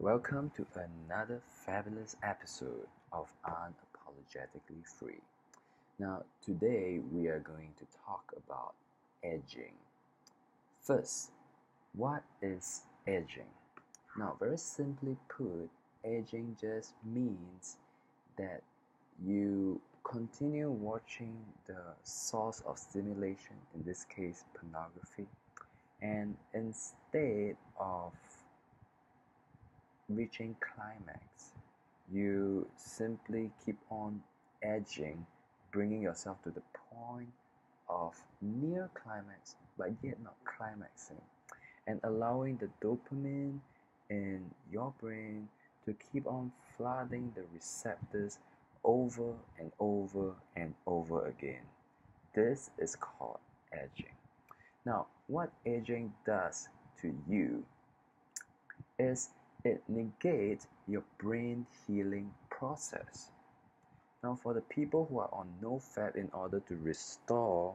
Welcome to another fabulous episode of Unapologetically Free. Now, today we are going to talk about edging. First, what is edging? Now, very simply put, edging just means that you continue watching the source of stimulation, in this case, pornography, and instead of reaching climax, you simply keep on edging, bringing yourself to the point of near climax but yet not climaxing, and allowing the dopamine in your brain to keep on flooding the receptors over and over and over again. This is called edging. Now, what edging does to you is it negates your brain healing process. Now, for the people who are on no-fap, in order to restore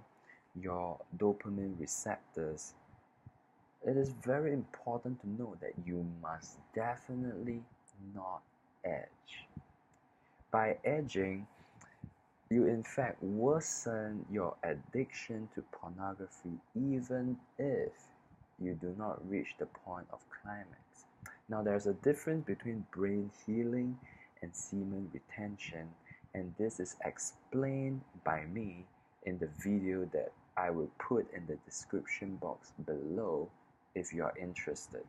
your dopamine receptors, it is very important to know that you must definitely not edge. By edging, you in fact worsen your addiction to pornography even if you do not reach the point of climax. Now, there's a difference between brain healing and semen retention, and this is explained by me in the video that I will put in the description box below if you are interested.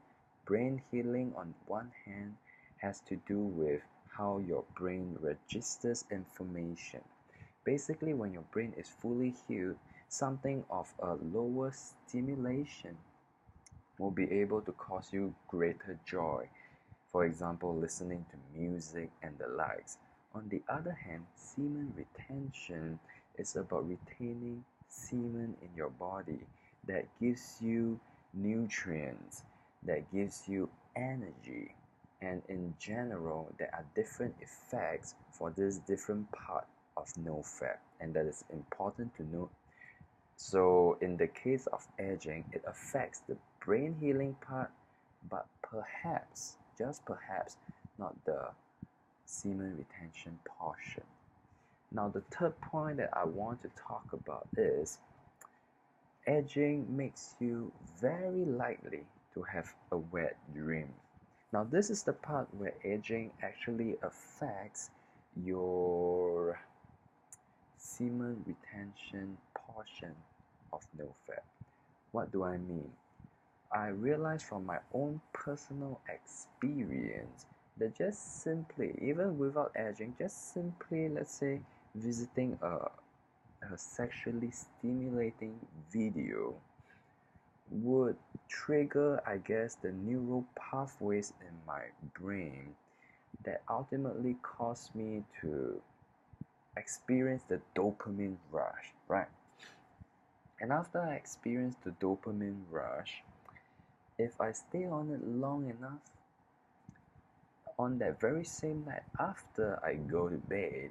Brain healing, on one hand, has to do with how your brain registers information. Basically, when your brain is fully healed, something of a lower stimulation will be able to cause you greater joy. For example, listening to music and the likes. On the other hand, semen retention is about retaining semen in your body that gives you nutrients, that gives you energy. And in general, there are different effects for this different part of no-fap, and that is important to note. So in the case of edging, it affects the brain healing part, but perhaps, just perhaps, not the semen retention portion. Now, the third point that I want to talk about is edging makes you very likely to have a wet dream. Now, this is the part where edging actually affects your semen retention portion of no-fap. What do I mean? I realized from my own personal experience that just simply, even without edging, just simply, let's say, visiting a sexually stimulating video would trigger, I guess, the neural pathways in my brain that ultimately caused me to experience the dopamine rush, right? And after I experience the dopamine rush, if I stay on it long enough, on that very same night after I go to bed,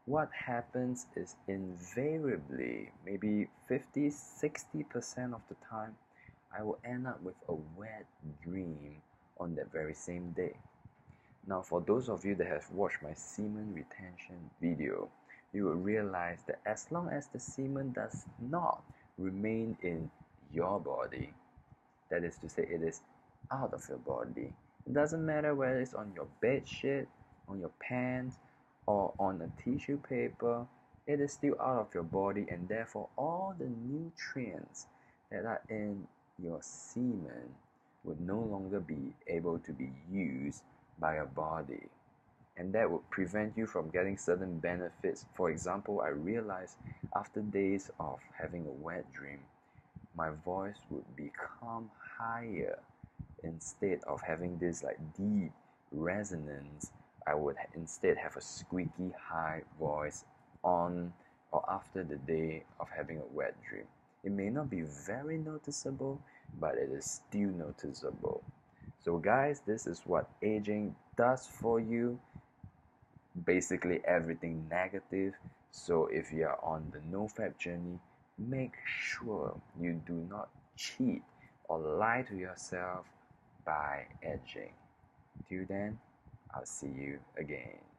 what happens is invariably, maybe 50-60% of the time, I will end up with a wet dream on that very same day. Now, for those of you that have watched my semen retention video, you will realize that as long as the semen does not remain in your body, that is to say, it is out of your body. It doesn't matter whether it's on your bed sheet, on your pants, or on a tissue paper, it is still out of your body, and therefore all the nutrients that are in your semen would no longer be able to be used by your body. And that would prevent you from getting certain benefits. For example, I realized after days of having a wet dream, my voice would become higher. Instead of having this like deep resonance, I would instead have a squeaky high voice on or after the day of having a wet dream. It may not be very noticeable, but it is still noticeable. So guys, this is what aging does for you. Basically everything negative. So if you are on the no-fap journey, make sure you do not cheat or lie to yourself by edging. Till then, I'll see you again.